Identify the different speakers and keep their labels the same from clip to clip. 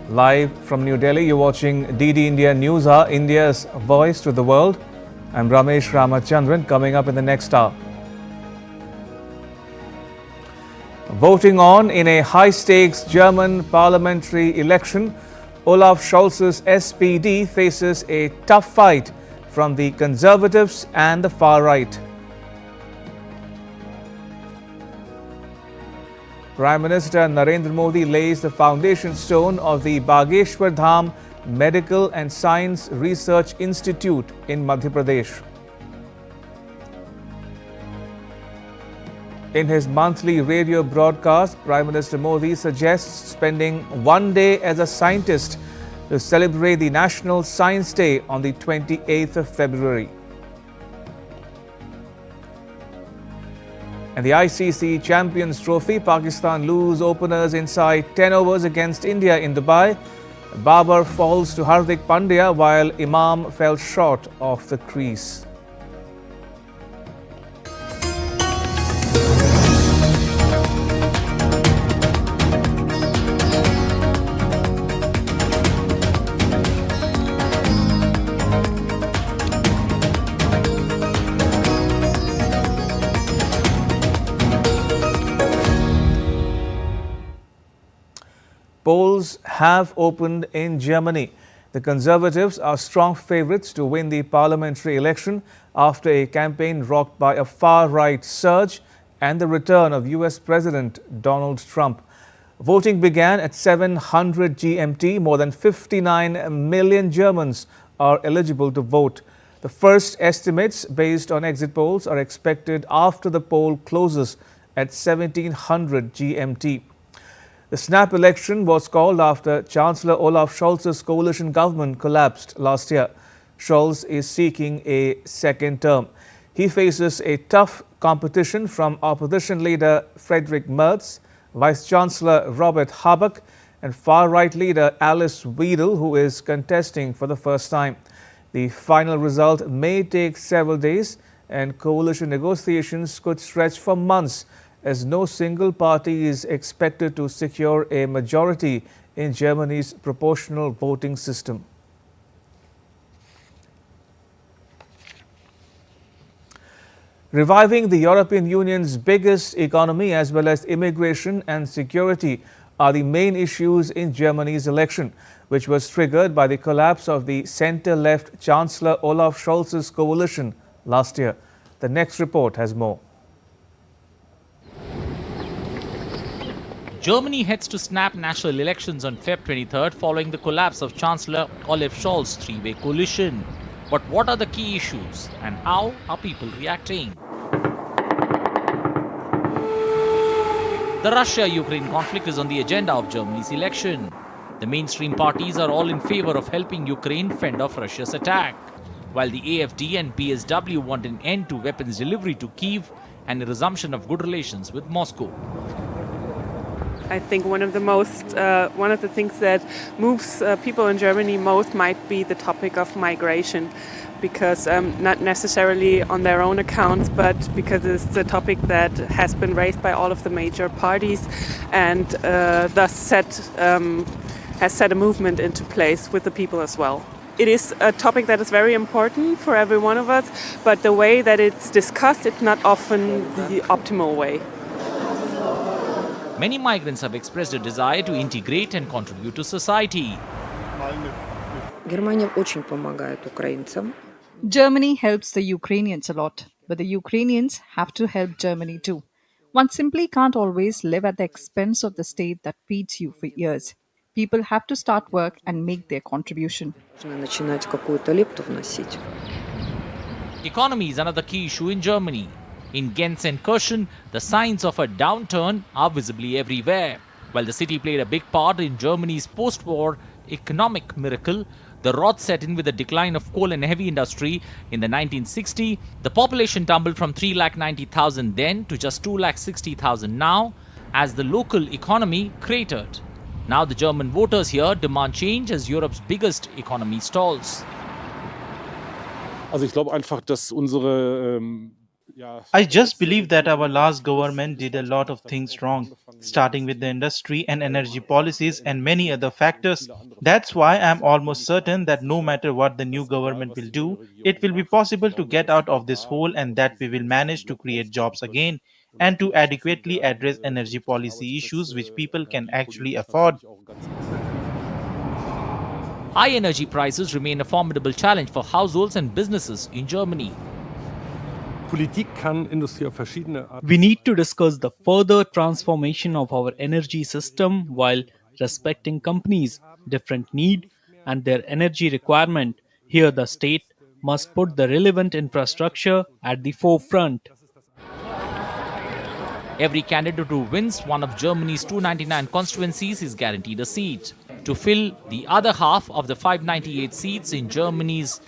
Speaker 1: Live from New Delhi, you're watching DD India News Hour, India's voice to the world. I'm Ramesh Ramachandran. Coming up in the next hour. Voting on in a high-stakes German parliamentary election, Olaf Scholz's SPD faces a tough fight from the Conservatives and the far right. Prime Minister Narendra Modi lays the foundation stone of the Bageshwar Dham Medical and Science Research Institute in Madhya Pradesh. In his monthly radio broadcast, Prime Minister Modi suggests spending one day as a scientist to celebrate the National Science Day on the 28th of February. And the ICC Champions Trophy, Pakistan lose openers inside 10 overs against India in Dubai. Babar falls to Hardik Pandya while Imam fell short of the crease. Polls have opened in Germany. The Conservatives are strong favourites to win the parliamentary election after a campaign rocked by a far-right surge and the return of US President Donald Trump. Voting began at 700 GMT. More than 59 million Germans are eligible to vote. The first estimates based on exit polls are expected after the poll closes at 1700 GMT. The snap election was called after Chancellor Olaf Scholz's coalition government collapsed last year. Scholz is seeking a second term. He faces a tough competition from opposition leader Friedrich Merz, Vice Chancellor Robert Habeck, and far-right leader Alice Weidel, who is contesting for the first time. The final result may take several days, and coalition negotiations could stretch for months, as no single party is expected to secure a majority in Germany's proportional voting system. Reviving the European Union's biggest economy as well as immigration and security are the main issues in Germany's election, which was triggered by the collapse of the centre-left Chancellor Olaf Scholz's coalition last year. The next report has more.
Speaker 2: Germany heads to snap national elections on Feb 23rd following the collapse of Chancellor Olaf Scholz's three-way coalition. But what are the key issues and how are people reacting? The Russia-Ukraine conflict is on the agenda of Germany's election. The mainstream parties are all in favor of helping Ukraine fend off Russia's attack, while the AfD and PSW want an end to weapons delivery to Kyiv and a resumption of good relations with Moscow.
Speaker 3: I think one of the things that moves people in Germany most might be the topic of migration, because not necessarily on their own accounts, but because it's a topic that has been raised by all of the major parties and thus has set a movement into place with the people as well. It is a topic that is very important for every one of us, but the way that it's discussed, it's not often the optimal way.
Speaker 2: Many migrants have expressed a desire to integrate and contribute to society.
Speaker 4: Germany helps the Ukrainians a lot, but the Ukrainians have to help Germany too. One simply can't always live at the expense of the state that feeds you for years. People have to start work and make their contribution.
Speaker 2: Economy is another key issue in Germany. In Gelsenkirchen, the signs of a downturn are visibly everywhere. While the city played a big part in Germany's post-war economic miracle, the rot set in with the decline of coal and heavy industry in the 1960s. The population tumbled from 390,000 then to just 260,000 now, as the local economy cratered. Now the German voters here demand change as Europe's biggest economy stalls.
Speaker 5: Also ich glaube einfach, dass unsere I just believe that our last government did a lot of things wrong, starting with the industry and energy policies and many other factors. That's why I'm almost certain that no matter what the new government will do, it will be possible to get out of this hole and that we will manage to create jobs again and to adequately address energy policy issues which people can actually afford.
Speaker 2: High energy prices remain a formidable challenge for households and businesses in Germany.
Speaker 6: We need to discuss the further transformation of our energy system while respecting companies' different need and their energy requirement. Here the state must put the relevant infrastructure at the forefront.
Speaker 2: Every candidate who wins one of Germany's 299 constituencies is guaranteed a seat. To fill the other half of the 598 seats in Germany's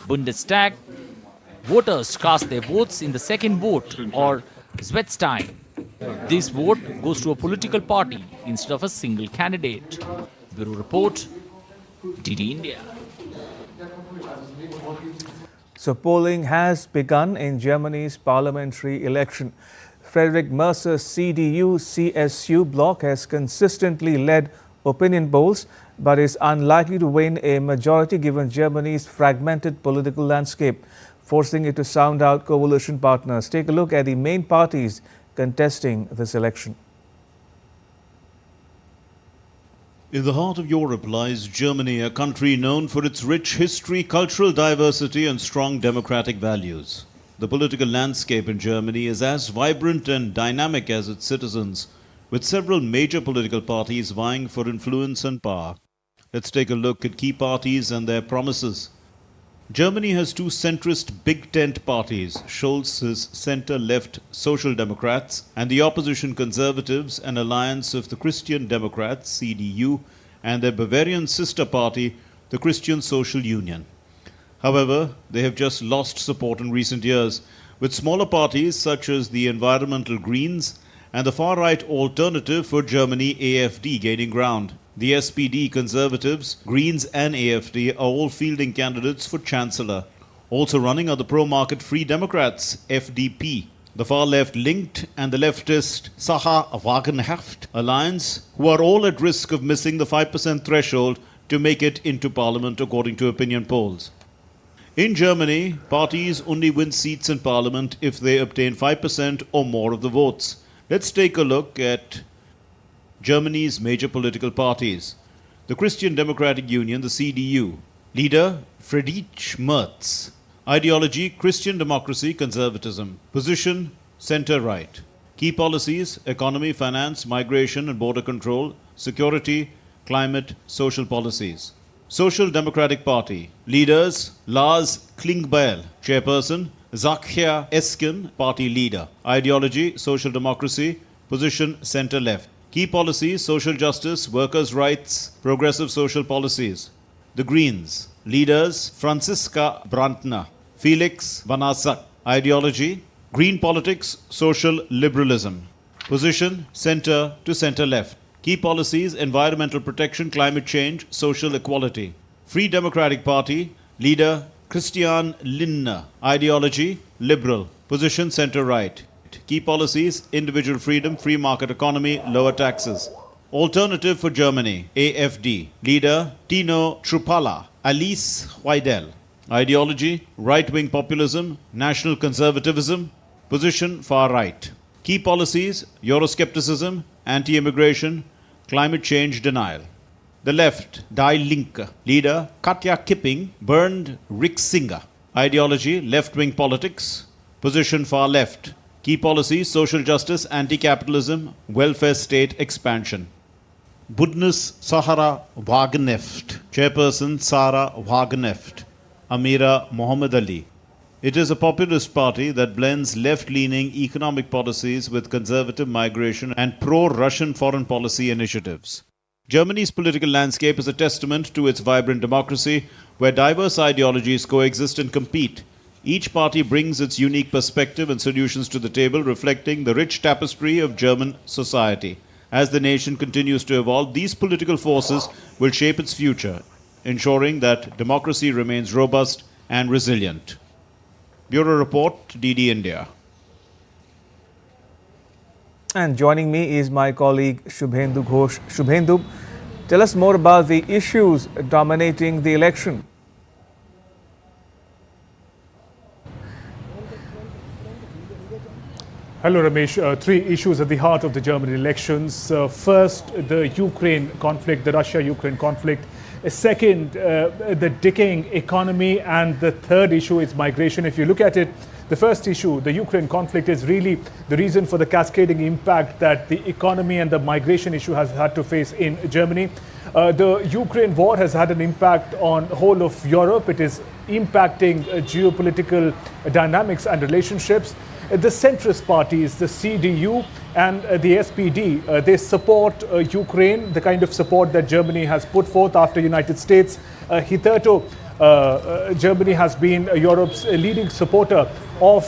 Speaker 2: Bundestag, voters cast their votes in the second vote or Zweitstimme. This vote goes to a political party instead of a single candidate. Bureau Report, DD India.
Speaker 1: So polling has begun in Germany's parliamentary election. Frederick Mercer's CDU-CSU bloc has consistently led opinion polls, but is unlikely to win a majority given Germany's fragmented political landscape, forcing it to sound out coalition partners. Take a look at the main parties contesting this election.
Speaker 7: In the heart of Europe lies Germany, a country known for its rich history, cultural diversity and strong democratic values. The political landscape in Germany is as vibrant and dynamic as its citizens, with several major political parties vying for influence and power. Let's take a look at key parties and their promises. Germany has two centrist big tent parties, Scholz's center-left Social Democrats and the opposition Conservatives, an alliance of the Christian Democrats, CDU, and their Bavarian sister party, the Christian Social Union. However, they have just lost support in recent years, with smaller parties such as the Environmental Greens and the far-right Alternative for Germany AfD gaining ground. The SPD, Conservatives, Greens and AfD are all fielding candidates for Chancellor. Also running are the pro-market Free Democrats, FDP, the far-left Linked and the leftist Sacha Wagenknecht alliance, who are all at risk of missing the 5% threshold to make it into parliament according to opinion polls. In Germany, parties only win seats in parliament if they obtain 5% or more of the votes. Let's take a look at Germany's major political parties. The Christian Democratic Union, the CDU. Leader, Friedrich Merz. Ideology, Christian democracy, conservatism. Position, center-right. Key policies, economy, finance, migration and border control, security, climate, social policies. Social Democratic Party. Leaders, Lars Klingbeil. Chairperson, Zakia Esken, party leader. Ideology, social democracy. Position, center-left. Key policies, social justice, workers' rights, progressive social policies. The Greens. Leaders, Franziska Brandner. Felix Vanasak. Ideology, green politics, social liberalism. Position, center to center-left. Key policies, environmental protection, climate change, social equality. Free Democratic Party, leader Christian Lindner. Ideology, liberal. Position, center-right. Key policies, individual freedom, free market economy, lower taxes. Alternative for Germany, AfD. Leader Tino Trupala. Alice Weidel. Ideology, right-wing populism, national conservatism. Position, far-right. Key policies, Euroscepticism, anti-immigration, climate change denial. The left, Die Linke. Leader, Katja Kipping, Bernd Rixinger. Ideology, left-wing politics. Position, far left. Key policies, social justice, anti-capitalism, welfare state expansion. Bündnis Sahara Wagenknecht. Chairperson, Sarah Wagenknecht. Amira Mohammed Ali. It is a populist party that blends left-leaning economic policies with conservative migration and pro-Russian foreign policy initiatives. Germany's political landscape is a testament to its vibrant democracy, where diverse ideologies coexist and compete. Each party brings its unique perspective and solutions to the table, reflecting the rich tapestry of German society. As the nation continues to evolve, these political forces will shape its future, ensuring that democracy remains robust and resilient. Bureau Report, DD India.
Speaker 1: And joining me is my colleague Shubhendu Ghosh. Shubhendu, tell us more about the issues dominating the election.
Speaker 8: Hello, Ramesh. Three issues at the heart of the German elections. First, the Ukraine conflict, the Russia-Ukraine conflict. Second, the decaying economy. And the third issue is migration. If you look at it, the first issue, the Ukraine conflict, is really the reason for the cascading impact that the economy and the migration issue has had to face in Germany. The Ukraine war has had an impact on the whole of Europe. It is impacting geopolitical dynamics and relationships. The centrist parties, the CDU and the SPD, they support Ukraine, the kind of support that Germany has put forth after United States. Hitherto, Germany has been Europe's leading supporter of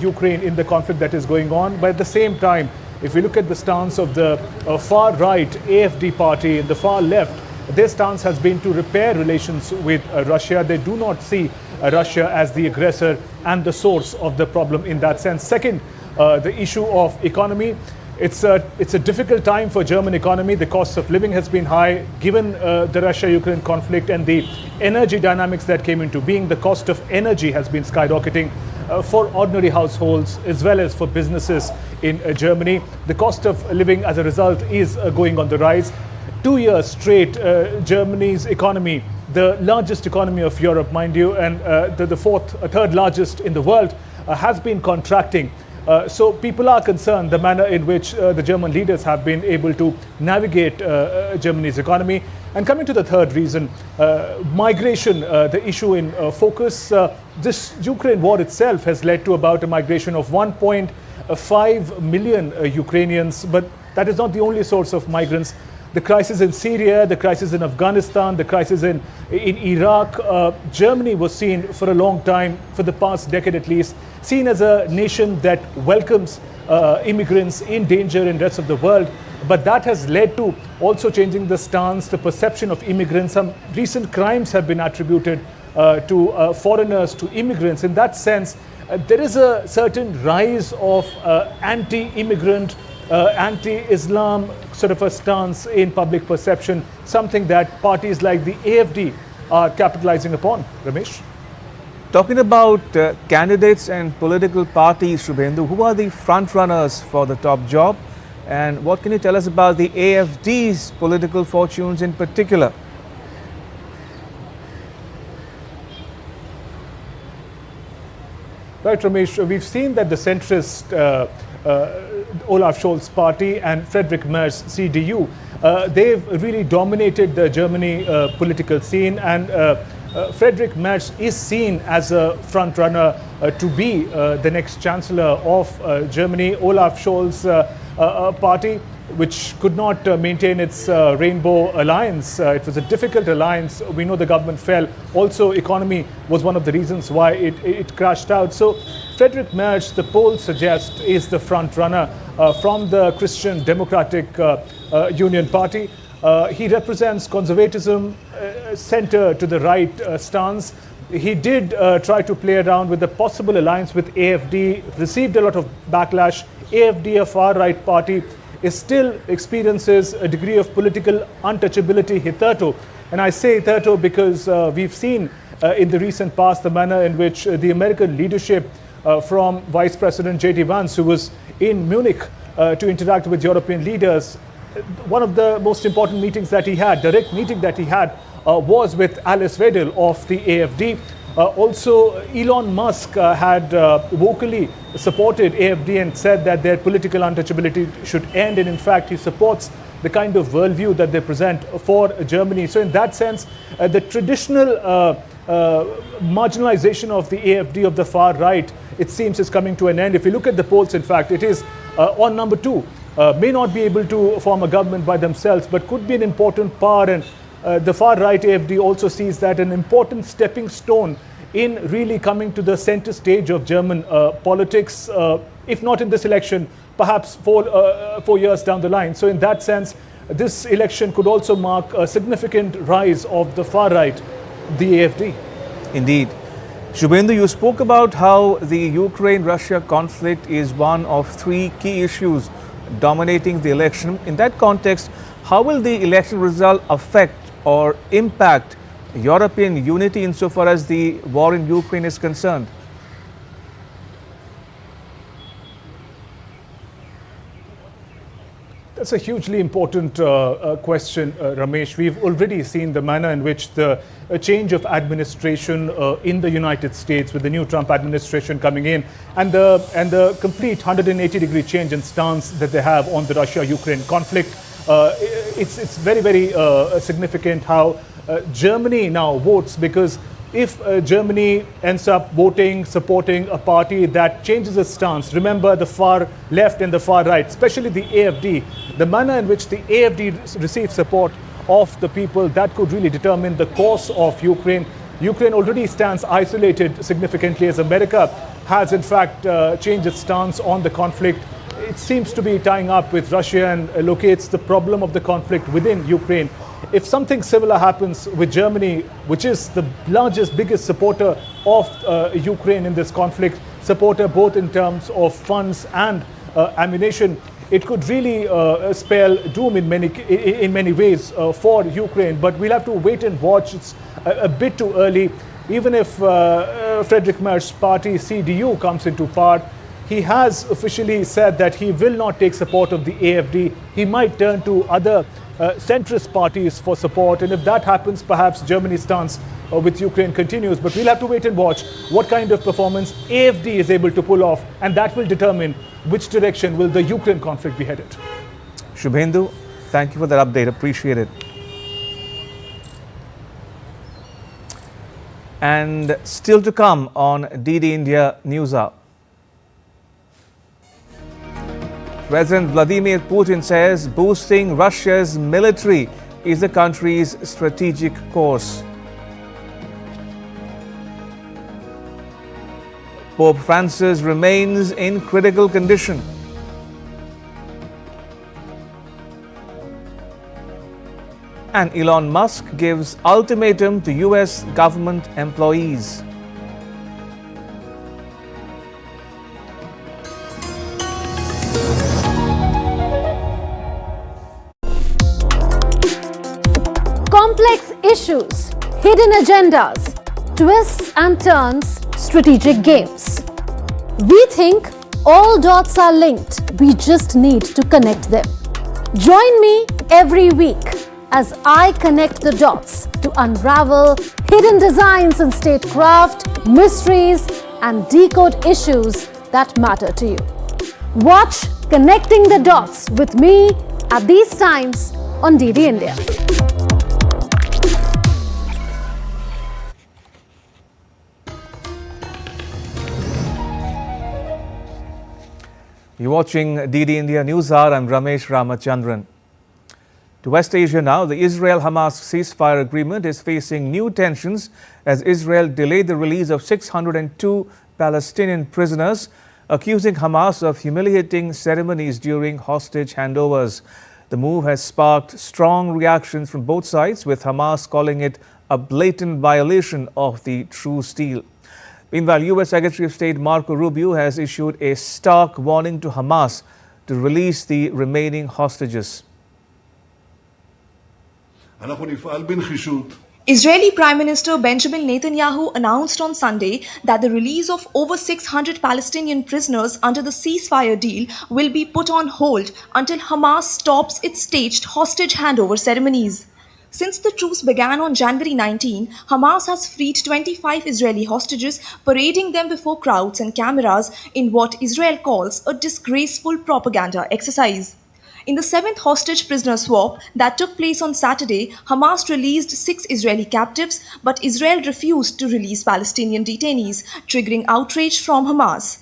Speaker 8: Ukraine in the conflict that is going on. But at the same time, if we look at the stance of the far-right AfD party and the far left, their stance has been to repair relations with Russia. They do not see Russia as the aggressor and the source of the problem in that sense. Second, the issue of economy. It's a difficult time for German economy. The cost of living has been high given the Russia-Ukraine conflict and the energy dynamics that came into being. The cost of energy has been skyrocketing for ordinary households as well as for businesses in Germany. The cost of living as a result is going on the rise. 2 years straight, Germany's economy, the largest economy of Europe, mind you, and the third largest in the world, has been contracting. So people are concerned the manner in which the German leaders have been able to navigate Germany's economy. And coming to the third reason, migration, the issue in focus. This Ukraine war itself has led to about a migration of 1.5 million Ukrainians, but that is not the only source of migrants. The crisis in Syria, the crisis in Afghanistan, the crisis in Iraq. Germany was seen for a long time, for the past decade at least, seen as a nation that welcomes immigrants in danger in the rest of the world. But that has led to also changing the stance, the perception of immigrants. Some recent crimes have been attributed to foreigners, to immigrants. In that sense, there is a certain rise of anti-immigrant, anti-Islam sort of a stance in public perception, something that parties like the AfD are capitalizing upon. Ramesh?
Speaker 1: Talking about candidates and political parties, Shubhendu, who are the front runners for the top job? And what can you tell us about the AfD's political fortunes in particular?
Speaker 8: Right, Ramesh, we've seen that the centrist Olaf Scholz party and Friedrich Merz CDU, they've really dominated the Germany political scene, and Friedrich Merz is seen as a front runner to be the next chancellor of Germany. Olaf Scholz party, which could not maintain its rainbow alliance. It was a difficult alliance. We know the government fell. Also, economy was one of the reasons why it crashed out. So Friedrich Merz, the polls suggest, is the front runner from the Christian Democratic Union Party. He represents conservatism, center to the right stance. He did try to play around with the possible alliance with AfD, received a lot of backlash. AfD, a far-right party, still experiences a degree of political untouchability hitherto. And I say hitherto because we've seen in the recent past the manner in which the American leadership from Vice President J.D. Vance, who was in Munich to interact with European leaders, one of the most important meetings that he had, direct meeting that he had, was with Alice Weidel of the AfD. Also, Elon Musk had vocally supported AfD and said that their political untouchability should end. And in fact, he supports the kind of worldview that they present for Germany. So in that sense, the traditional marginalization of the AfD of the far right, it seems, is coming to an end. If you look at the polls, in fact, it is on number 2. May not be able to form a government by themselves, but could be an important part. And the far-right AfD also sees that an important stepping stone in really coming to the center stage of German politics, if not in this election, perhaps 4 years down the line. So in that sense, this election could also mark a significant rise of the far-right, the AfD.
Speaker 1: Indeed. Shubhendu, you spoke about how the Ukraine-Russia conflict is one of 3 key issues dominating the election. In that context, how will the election result affect or impact European unity insofar as the war in Ukraine is concerned?
Speaker 8: That's a hugely important question, Ramesh. We've already seen the manner in which the change of administration in the United States, with the new Trump administration coming in, and the complete 180-degree change in stance that they have on the Russia-Ukraine conflict. It's very, very significant how Germany now votes, because if Germany ends up voting, supporting a party that changes its stance, remember the far left and the far right, especially the AfD, the manner in which the AfD receives support of the people, that could really determine the course of Ukraine. Ukraine already stands isolated significantly, as America has in fact changed its stance on the conflict. It seems to be tying up with Russia and locates the problem of the conflict within Ukraine. If something similar happens with Germany, which is the largest, biggest supporter of Ukraine in this conflict, supporter both in terms of funds and ammunition, it could really spell doom in many ways for Ukraine. But we'll have to wait and watch. It's a bit too early. Even if Friedrich Merz's party, CDU, comes into power, he has officially said that he will not take support of the AfD. He might turn to other centrist parties for support, and if that happens, perhaps Germany's stance with Ukraine continues. But we'll have to wait and watch what kind of performance AfD is able to pull off, and that will determine which direction will the Ukraine conflict be headed.
Speaker 1: Shubhendu, thank you for that update. Appreciate it. And still to come on DD India News Hour. President Vladimir Putin says boosting Russia's military is the country's strategic course. Pope Francis remains in critical condition. And Elon Musk gives ultimatum to US government employees.
Speaker 9: Complex issues, hidden agendas, twists and turns, strategic games. We think all dots are linked, we just need to connect them. Join me every week as I connect the dots to unravel hidden designs in statecraft, mysteries, and decode issues that matter to you. Watch Connecting the Dots with me at these times on DD India.
Speaker 1: You're watching DD India News Hour. I'm Ramesh Ramachandran. To West Asia now, the Israel-Hamas ceasefire agreement is facing new tensions as Israel delayed the release of 602 Palestinian prisoners, accusing Hamas of humiliating ceremonies during hostage handovers. The move has sparked strong reactions from both sides, with Hamas calling it a blatant violation of the truce deal. Meanwhile, U.S. Secretary of State Marco Rubio has issued a stark warning to Hamas to release the remaining hostages.
Speaker 10: Israeli Prime Minister Benjamin Netanyahu announced on Sunday that the release of over 600 Palestinian prisoners under the ceasefire deal will be put on hold until Hamas stops its staged hostage handover ceremonies. Since the truce began on January 19, Hamas has freed 25 Israeli hostages, parading them before crowds and cameras in what Israel calls a disgraceful propaganda exercise. In the seventh hostage prisoner swap that took place on Saturday, Hamas released 6 Israeli captives, but Israel refused to release Palestinian detainees, triggering outrage from Hamas.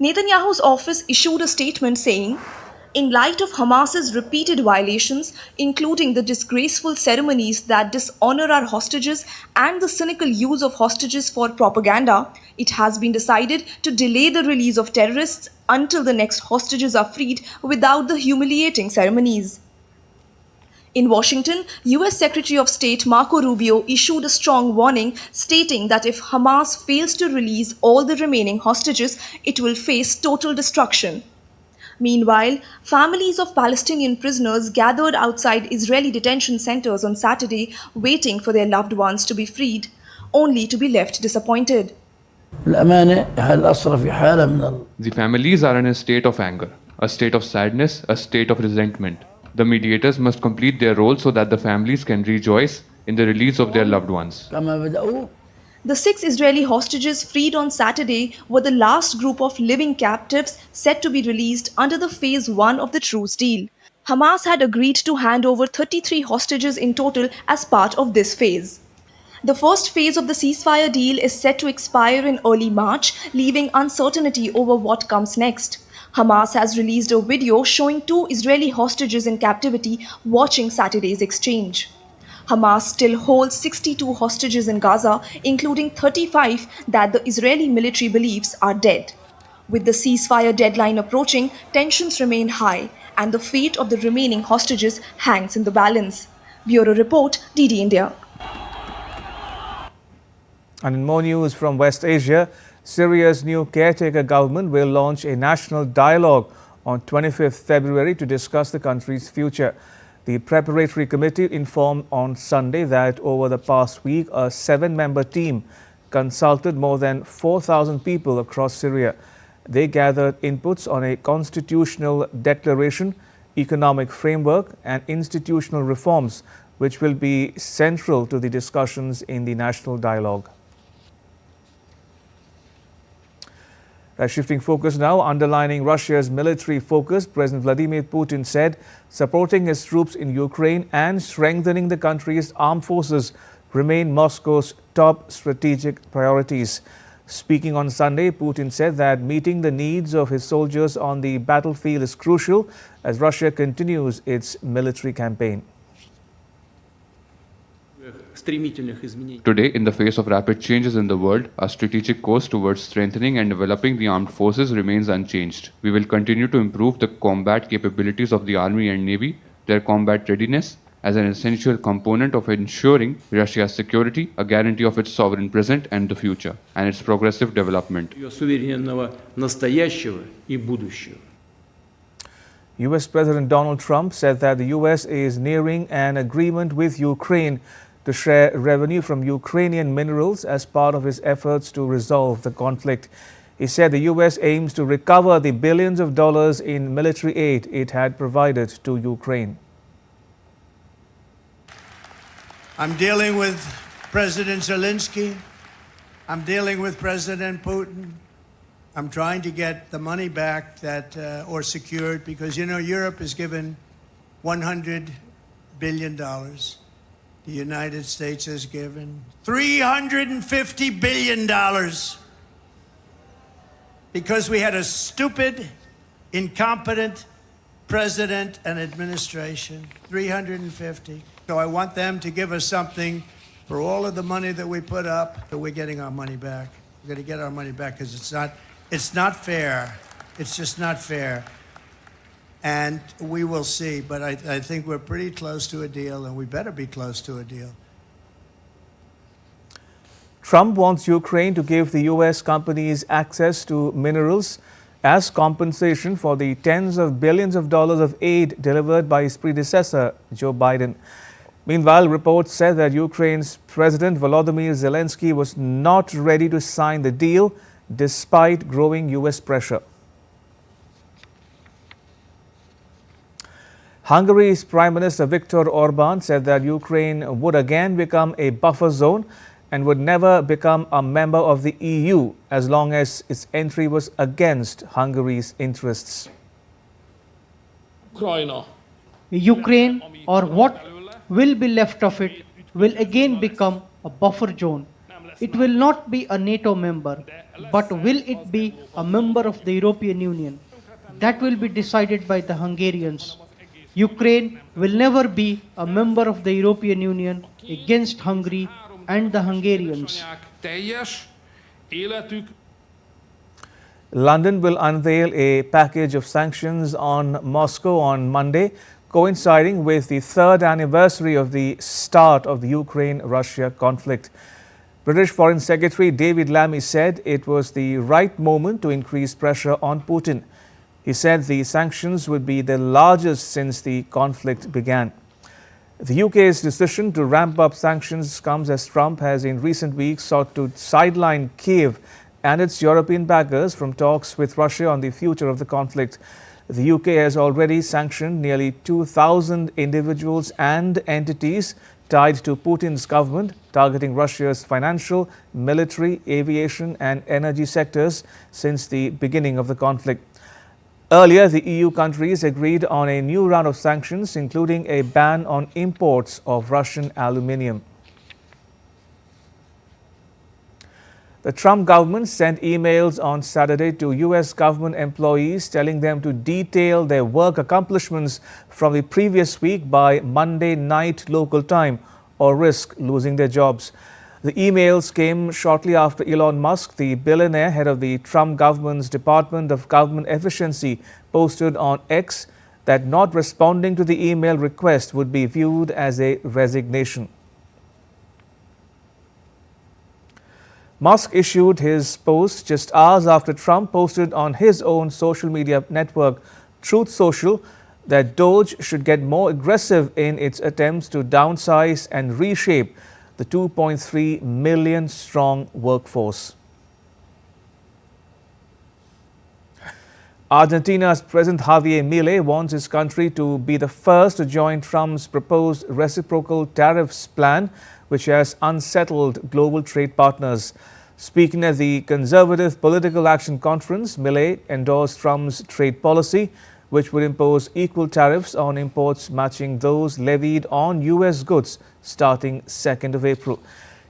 Speaker 10: Netanyahu's office issued a statement saying, "In light of Hamas's repeated violations, including the disgraceful ceremonies that dishonor our hostages and the cynical use of hostages for propaganda, it has been decided to delay the release of terrorists until the next hostages are freed without the humiliating ceremonies." In Washington, US Secretary of State Marco Rubio issued a strong warning stating that if Hamas fails to release all the remaining hostages, it will face total destruction. Meanwhile, families of Palestinian prisoners gathered outside Israeli detention centers on Saturday waiting for their loved ones to be freed, only to be left disappointed.
Speaker 11: The families are in a state of anger, a state of sadness, a state of resentment. The mediators must complete their role so that the families can rejoice in the release of their loved ones.
Speaker 10: The 6 Israeli hostages freed on Saturday were the last group of living captives set to be released under the Phase 1 of the truce deal. Hamas had agreed to hand over 33 hostages in total as part of this phase. The first phase of the ceasefire deal is set to expire in early March, leaving uncertainty over what comes next. Hamas has released a video showing 2 Israeli hostages in captivity watching Saturday's exchange. Hamas still holds 62 hostages in Gaza, including 35 that the Israeli military believes are dead. With the ceasefire deadline approaching, tensions remain high, and the fate of the remaining hostages hangs in the balance. Bureau Report, DD India.
Speaker 1: And in more news from West Asia, Syria's new caretaker government will launch a national dialogue on 25th February to discuss the country's future. The preparatory committee informed on Sunday that over the past week, a 7-member team consulted more than 4,000 people across Syria. They gathered inputs on a constitutional declaration, economic framework, and institutional reforms, which will be central to the discussions in the national dialogue. Shifting focus now, underlining Russia's military focus, President Vladimir Putin said supporting his troops in Ukraine and strengthening the country's armed forces remain Moscow's top strategic priorities. Speaking on Sunday, Putin said that meeting the needs of his soldiers on the battlefield is crucial as Russia continues its military campaign.
Speaker 11: Today, in the face of rapid changes in the world, our strategic course towards strengthening and developing the armed forces remains unchanged. We will continue to improve the combat capabilities of the Army and Navy, their combat readiness, as an essential component of ensuring Russia's security, a guarantee of its sovereign present and the future, and its progressive development.
Speaker 1: US President Donald Trump said that the US is nearing an agreement with Ukraine to share revenue from Ukrainian minerals as part of his efforts to resolve the conflict. He said the US aims to recover the billions of dollars in military aid it had provided to Ukraine.
Speaker 12: I'm dealing with President Zelensky. I'm dealing with President Putin. I'm trying to get the money back that or secured because, you know, Europe has given $100 billion. The United States has given $350 billion because we had a stupid, incompetent president and administration. 350. So I want them to give us something for all of the money that we put up. So we're getting our money back. We're going to get our money back because it's not fair. It's just not fair. And we will see. But I think we're pretty close to a deal, and we better be close to a deal.
Speaker 1: Trump wants Ukraine to give the US companies access to minerals as compensation for the tens of billions of dollars of aid delivered by his predecessor, Joe Biden. Meanwhile, reports said that Ukraine's President Volodymyr Zelensky was not ready to sign the deal despite growing US pressure. Hungary's Prime Minister Viktor Orban said that Ukraine would again become a buffer zone and would never become a member of the EU as long as its entry was against Hungary's interests.
Speaker 13: Ukraine, or what will be left of it, will again become a buffer zone. It will not be a NATO member, but will it be a member of the European Union? That will be decided by the Hungarians. Ukraine will never be a member of the European Union against Hungary and the Hungarians.
Speaker 1: London will unveil a package of sanctions on Moscow on Monday, coinciding with the third anniversary of the start of the Ukraine-Russia conflict. British Foreign Secretary David Lammy said it was the right moment to increase pressure on Putin. He said the sanctions would be the largest since the conflict began. The UK's decision to ramp up sanctions comes as Trump has in recent weeks sought to sideline Kiev and its European backers from talks with Russia on the future of the conflict. The UK has already sanctioned nearly 2,000 individuals and entities tied to Putin's government, targeting Russia's financial, military, aviation and energy sectors since the beginning of the conflict. Earlier, the EU countries agreed on a new round of sanctions, including a ban on imports of Russian aluminium. The Trump government sent emails on Saturday to US government employees telling them to detail their work accomplishments from the previous week by Monday night local time or risk losing their jobs. The emails came shortly after Elon Musk, the billionaire head of the Trump government's Department of Government Efficiency, posted on X that not responding to the email request would be viewed as a resignation. Musk issued his post just hours after Trump posted on his own social media network, Truth Social, that Doge should get more aggressive in its attempts to downsize and reshape the 2.3 million strong workforce. Argentina's President Javier Milei wants his country to be the first to join Trump's proposed reciprocal tariffs plan, which has unsettled global trade partners. Speaking at the Conservative Political Action Conference, Milei endorsed Trump's trade policy, which would impose equal tariffs on imports matching those levied on U.S. goods starting 2nd of April.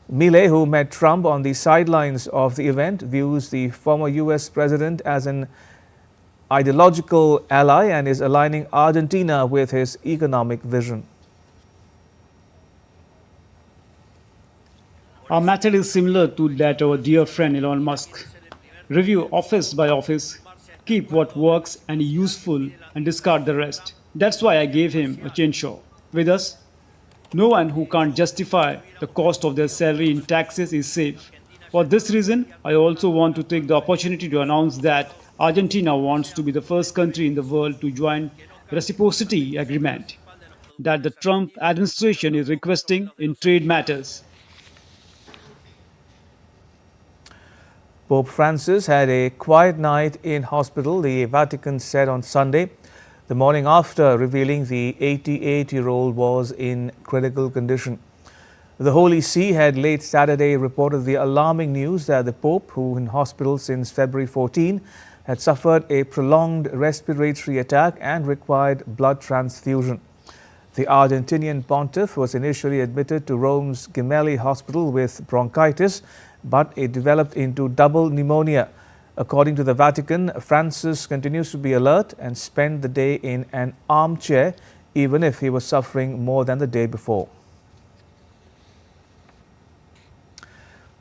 Speaker 1: Milei, who met Trump on the sidelines of the event, views the former U.S. president as an ideological ally and is aligning Argentina with his economic vision.
Speaker 14: Our method is similar to that of our dear friend Elon Musk. Review office by office, keep what works and useful and discard the rest. That's why I gave him a chainsaw. With us, no one who can't justify the cost of their salary in taxes is safe. For this reason, I also want to take the opportunity to announce that Argentina wants to be the first country in the world to join reciprocity agreement that the Trump administration is requesting in trade matters.
Speaker 1: Pope Francis had a quiet night in hospital, the Vatican said on Sunday, the morning after revealing the 88-year-old was in critical condition. The Holy See had late Saturday reported the alarming news that the Pope, who in hospital since February 14, had suffered a prolonged respiratory attack and required blood transfusion. The Argentinian pontiff was initially admitted to Rome's Gemelli Hospital with bronchitis, but it developed into double pneumonia. According to the Vatican, Francis continues to be alert and spent the day in an armchair, even if he was suffering more than the day before.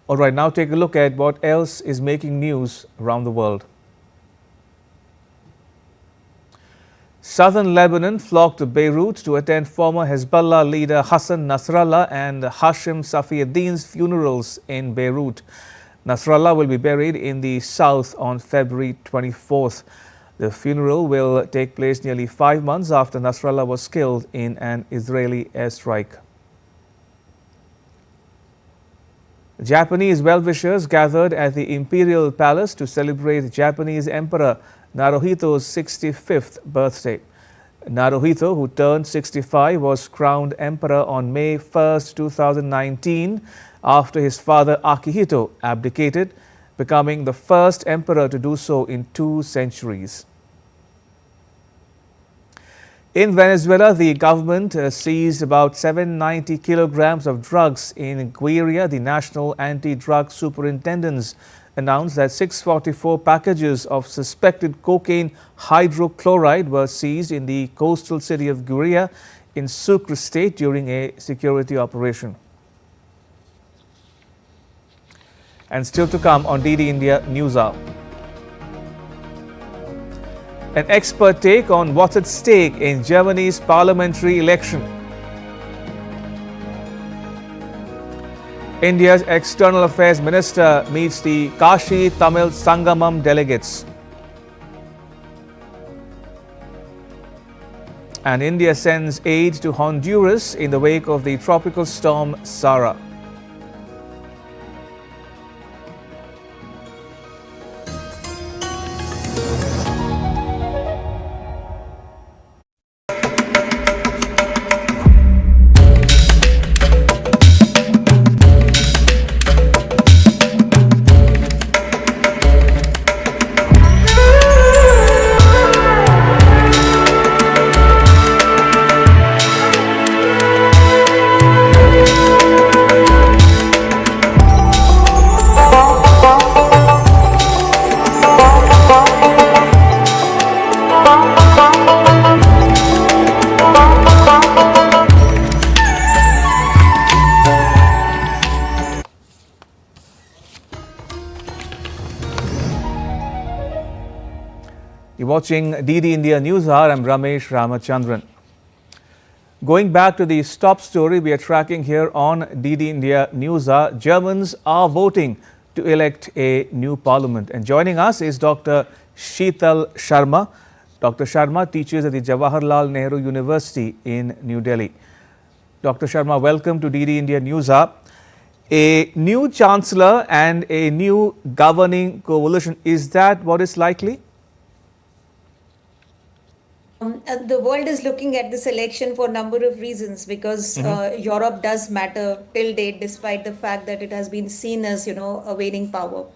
Speaker 1: All right, now take a look at what else is making news around the world. Southern Lebanon flocked to Beirut to attend former Hezbollah leader Hassan Nasrallah and Hashim Safieddin's funerals in Beirut. Nasrallah will be buried in the south on February 24th. The funeral will take place nearly 5 months after Nasrallah was killed in an Israeli airstrike. Japanese well-wishers gathered at the Imperial Palace to celebrate Japanese Emperor Naruhito's 65th birthday. Naruhito, who turned 65, was crowned emperor on May 1, 2019, after his father Akihito abdicated, becoming the first emperor to do so in 2 centuries. In Venezuela, the government seized about 790 kilograms of drugs in Guiria. The National Anti-Drug Superintendents announced that 644 packages of suspected cocaine hydrochloride were seized in the coastal city of Guiria in Sucre state during a security operation. And still to come on DD India News Hour. An expert take on what's at stake in Germany's parliamentary election. India's External Affairs Minister meets the Kashi Tamil Sangamam delegates. And India sends aid to Honduras in the wake of the tropical storm Sara. You're watching DD India News Hour. I'm Ramesh Ramachandran. Going back to the top story we are tracking here on DD India News Hour, Germans are voting to elect a new parliament. And joining us is Dr. Sheetal Sharma. Dr. Sharma teaches at the Jawaharlal Nehru University in New Delhi. Dr. Sharma, welcome to DD India News Hour. A new chancellor and a new governing coalition, is that what is likely?
Speaker 15: The world is looking at this election for a number of reasons because Europe does matter till date, despite the fact that it has been seen as, a waning power.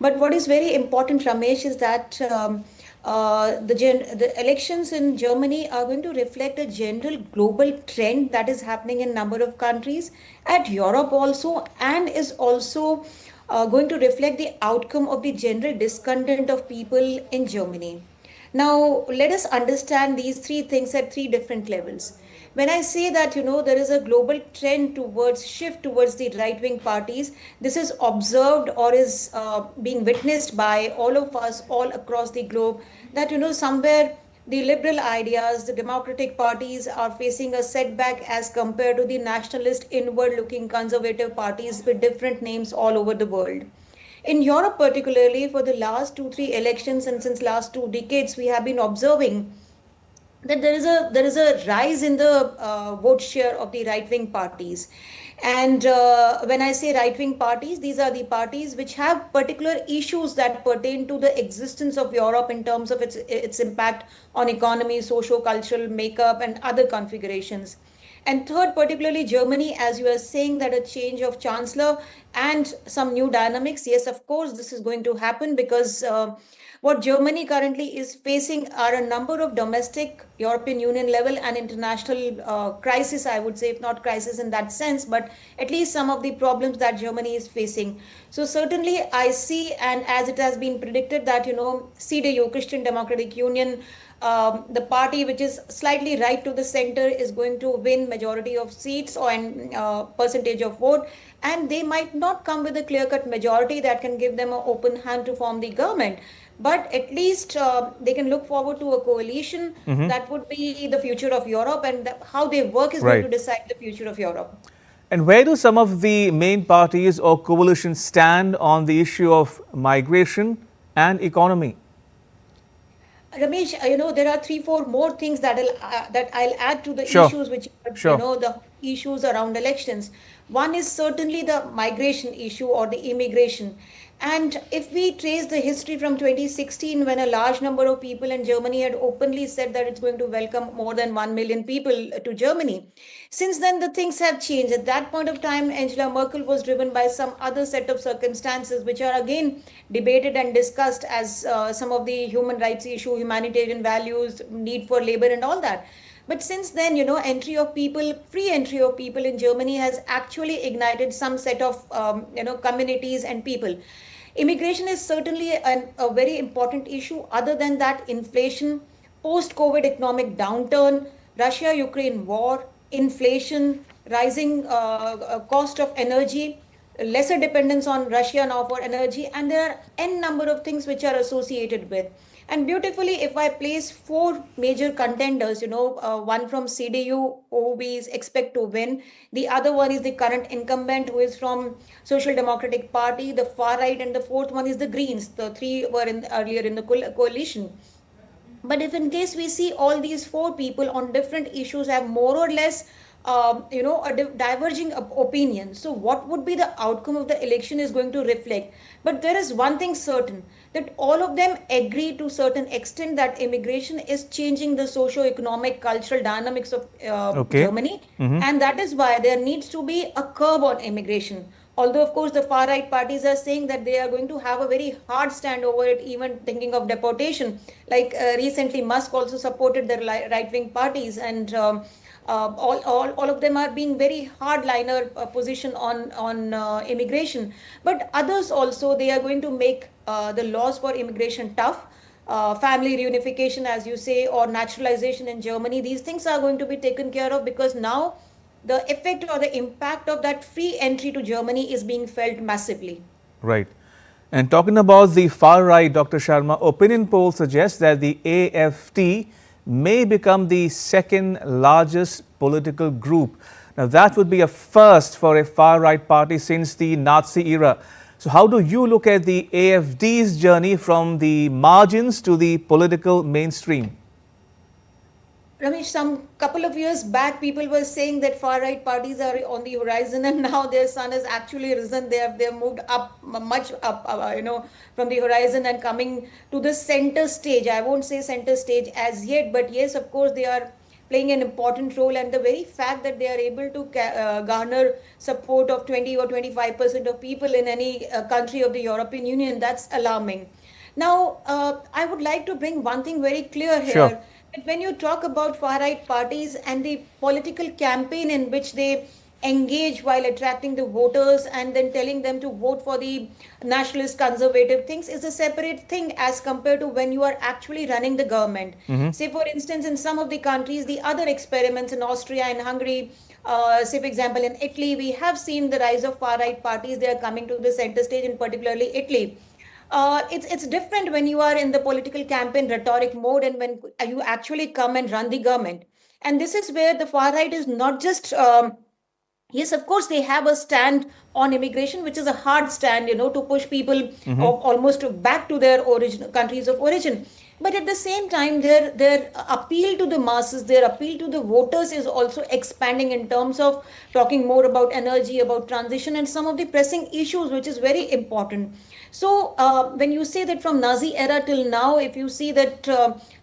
Speaker 15: But what is very important, Ramesh, is that the elections in Germany are going to reflect a general global trend that is happening in a number of countries, at Europe also, and is also going to reflect the outcome of the general discontent of people in Germany. Now, let us understand these three things at three different levels. When I say that, there is a global trend towards shift towards the right-wing parties, this is observed or is being witnessed by all of us all across the globe, that, somewhere the liberal ideas, the democratic parties are facing a setback as compared to the nationalist, inward-looking conservative parties with different names all over the world. In Europe, particularly for the last 2-3 elections and since last 2 decades, we have been observing that there is a rise in the vote share of the right-wing parties. And when I say right-wing parties, these are the parties which have particular issues that pertain to the existence of Europe in terms of its impact on economy, socio-cultural makeup, and other configurations. And third, particularly Germany, as you are saying, that a change of chancellor and some new dynamics. Yes, of course, this is going to happen because what Germany currently is facing are a number of domestic European Union level and international crisis, I would say, if not crisis in that sense, but at least some of the problems that Germany is facing. So certainly I see, and as it has been predicted, that, CDU, Christian Democratic Union, the party which is slightly right to the center is going to win majority of seats or percentage of vote, and they might not come with a clear-cut majority that can give them an open hand to form the government, but at least they can look forward to a coalition that would be the future of Europe, and how they work is going to decide the future of Europe.
Speaker 1: And where do some of the main parties or coalitions stand on the issue of migration and economy?
Speaker 15: Ramesh, there are 3-4 more things that I'll add to the issues which the issues around elections. One is certainly the migration issue or the immigration. And if we trace the history from 2016, when a large number of people in Germany had openly said that it's going to welcome more than 1 million people to Germany, since then the things have changed. At that point of time, Angela Merkel was driven by some other set of circumstances, which are again debated and discussed as some of the human rights issue, humanitarian values, need for labor and all that. But since then, entry of people, free entry of people in Germany has actually ignited some set of, communities and people. Immigration is certainly a very important issue. Other than that, inflation, post-COVID economic downturn, Russia-Ukraine war, inflation, rising cost of energy, lesser dependence on Russia now for energy, and there are n number of things which are associated with. And beautifully, if I place 4 major contenders, one from CDU, who we expect to win. The other one is the current incumbent, who is from Social Democratic Party, the far right, and the fourth one is the Greens. The 3 were earlier in the coalition. But if in case we see all these four people on different issues have more or less, a diverging opinion, so what would be the outcome of the election is going to reflect. But there is one thing certain, that all of them agree to certain extent that immigration is changing the socio-economic cultural dynamics of
Speaker 1: Okay.
Speaker 15: Germany,
Speaker 1: Mhm.
Speaker 15: and that is why there needs to be a curb on immigration. Although, of course, the far right parties are saying that they are going to have a very hard stand over it, even thinking of deportation. Like recently, Musk also supported the right wing parties, and all of them are being very hardliner position on immigration. But others also, they are going to make the laws for immigration tough. Family reunification, as you say, or naturalization in Germany, these things are going to be taken care of, because now the effect or the impact of that free entry to Germany is being felt massively.
Speaker 1: Right. And talking about the far right, Dr. Sharma, opinion polls suggest that the AFD may become the second largest political group. Now, that would be a first for a far right party since the Nazi era. So, how do you look at the AFD's journey from the margins to the political mainstream?
Speaker 15: Ramesh, some couple of years back, people were saying that far right parties are on the horizon, and now their sun has actually risen. They have moved up much up, from the horizon and coming to the center stage. I won't say center stage as yet, but yes, of course, they are playing an important role. And the very fact that they are able to garner support of 20 or 25% of people in any country of the European Union, that's alarming. Now, I would like to bring one thing very clear
Speaker 1: Sure.
Speaker 15: here. When you talk about far right parties and the political campaign in which they engage while attracting the voters and then telling them to vote for the nationalist conservative things, is a separate thing as compared to when you are actually running the government.
Speaker 1: Mhm.
Speaker 15: Say, for instance, in some of the countries, the other experiments in Austria and Hungary, say, for example, in Italy, we have seen the rise of far right parties. They are coming to the center stage, in particularly Italy. It's different when you are in the political campaign rhetoric mode and when you actually come and run the government. And this is where the far right is not just yes, of course, they have a stand on immigration, which is a hard stand, to push people
Speaker 1: Mhm.
Speaker 15: almost back to their origin countries of origin. But at the same time, their appeal to the masses, their appeal to the voters is also expanding in terms of talking more about energy, about transition, and some of the pressing issues, which is very important. So when you say that from Nazi era till now, if you see that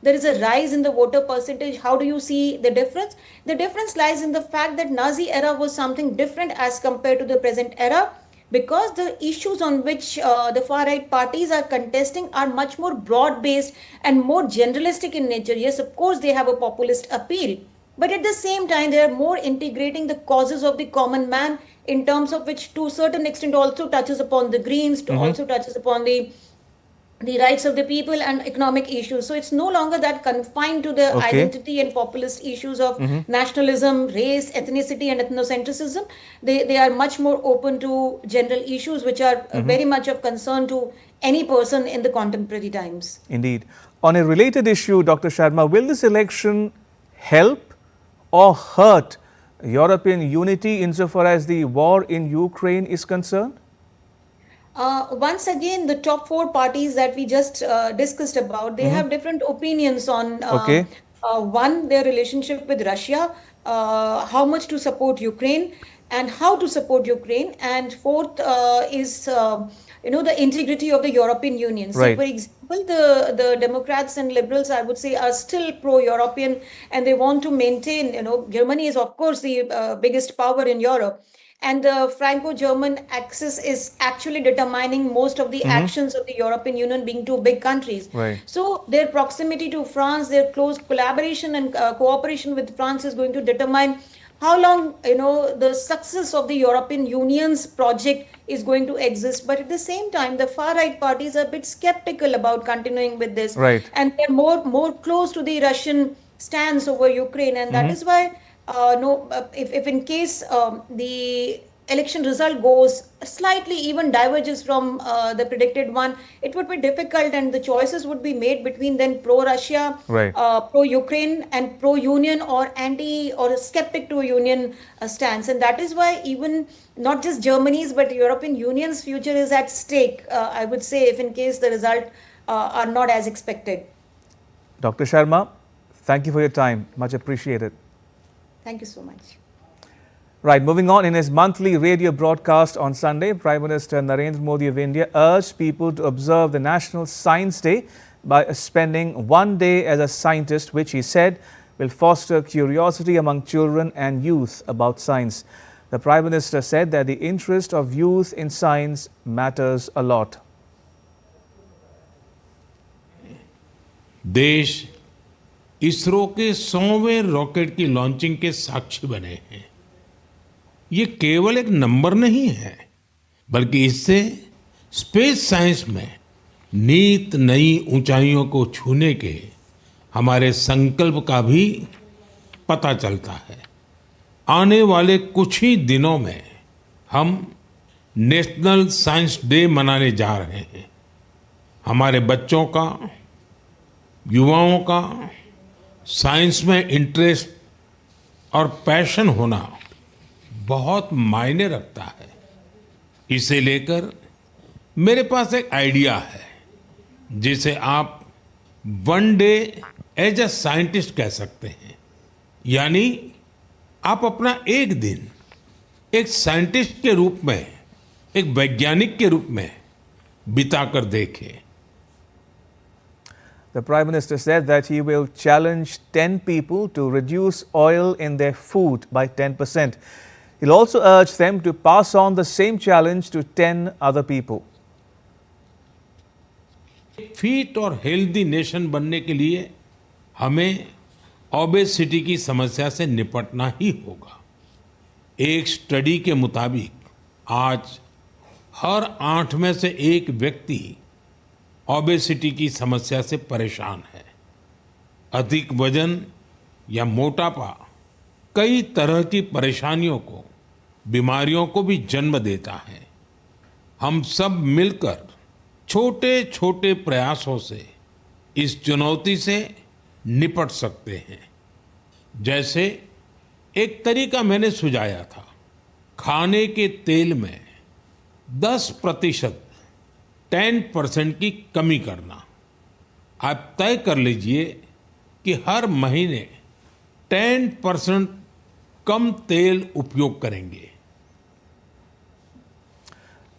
Speaker 15: there is a rise in the voter percentage, how do you see the difference? The difference lies in the fact that Nazi era was something different as compared to the present era, because the issues on which the far right parties are contesting are much more broad based and more generalistic in nature. Yes, of course, they have a populist appeal, but at the same time, they are more integrating the causes of the common man, in terms of which, to a certain extent, also touches upon the Greens, to
Speaker 1: Mhm.
Speaker 15: also touches upon the rights of the people and economic issues. So it's no longer that confined to the
Speaker 1: Okay.
Speaker 15: identity and populist issues of
Speaker 1: Mhm.
Speaker 15: nationalism, race, ethnicity, and ethnocentrism. They are much more open to general issues, which are
Speaker 1: Mhm.
Speaker 15: very much of concern to any person in the contemporary times.
Speaker 1: Indeed. On a related issue, Dr. Sharma, will this election help or hurt European unity insofar as the war in Ukraine is concerned?
Speaker 15: Once again, the top four parties that we just discussed about, they
Speaker 1: Mhm.
Speaker 15: have different opinions on
Speaker 1: Okay.
Speaker 15: one, their relationship with Russia, how much to support Ukraine, and how to support Ukraine, and fourth is the integrity of the European Union. Say,
Speaker 1: Right.
Speaker 15: for example, the Democrats and Liberals, I would say, are still pro-European, and they want to maintain. Germany is, of course, the biggest power in Europe, and the Franco-German axis is actually determining most of the
Speaker 1: Mhm.
Speaker 15: actions of the European Union, being two big countries.
Speaker 1: Right.
Speaker 15: So their proximity to France, their close collaboration and cooperation with France is going to determine how long the success of the European Union's project is going to exist. But at the same time, the far right parties are a bit skeptical about continuing with this,
Speaker 1: Right.
Speaker 15: and they're more close to the Russian stance over Ukraine, and that
Speaker 1: Mhm.
Speaker 15: is why no, if in case the election result goes slightly even diverges from the predicted one, it would be difficult, and the choices would be made between then pro-Russia,
Speaker 1: Right.
Speaker 15: pro-Ukraine, and pro-Union or anti or skeptic to Union stance, and that is why even not just Germany's but European Union's future is at stake. I would say, if in case the result are not as expected.
Speaker 1: Dr. Sharma, thank you for your time. Much appreciated.
Speaker 15: Thank you so much.
Speaker 1: Right, moving on, in his monthly radio broadcast on Sunday, Prime Minister Narendra Modi of India urged people to observe the National Science Day by spending one day as a scientist, which he said will foster curiosity among children and youth about science. The Prime Minister said that the interest of youth in science matters a lot.
Speaker 16: देश इसरो के 100वें rocket की launching के साक्षी बने हैं। ये केवल एक number नहीं है, बल्कि इससे स्पेस साइंस में नित नई ऊंचाइयों को छूने के हमारे संकल्प का भी पता चलता है। आने वाले कुछ ही दिनों में हम नेशनल साइंस डे मनाने जा रहे हैं। हमारे बच्चों का, युवाओं का साइंस में इंटरेस्ट और पैशन होना बहुत मायने रखता है। इसे लेकर मेरे पास एक आइडिया है, जिसे आप one day as a scientist कह सकते हैं। यानी आप अपना एक दिन एक साइंटिस्ट के रूप में, एक वैज्ञानिक के रूप में बिताकर देखें।
Speaker 1: The Prime Minister said that he will challenge 10 people to reduce oil in their food by 10%. He'll also urge them to pass on the same challenge to 10 other people.
Speaker 16: Fit और हेल्दी नेशन बनने के लिए हमें obesity की समस्या से निपटना ही होगा। एक स्टडी के मुताबिक आज हर 8 में से एक व्यक्ति ओबेसिटी की समस्या से परेशान है। अधिक वजन या मोटापा कई तरह की परेशानियों को, बीमारियों को भी जन्म देता है। हम सब मिलकर छोटे छोटे प्रयासों से इस चुनौती से निपट सकते हैं। जैसे एक तरीका मैंने सुझाया था, खाने के तेल में 10% 10% की कमी करना। आप तय कर लीजिए कि हर महीने 10% कम तेल उपयोग करेंगे।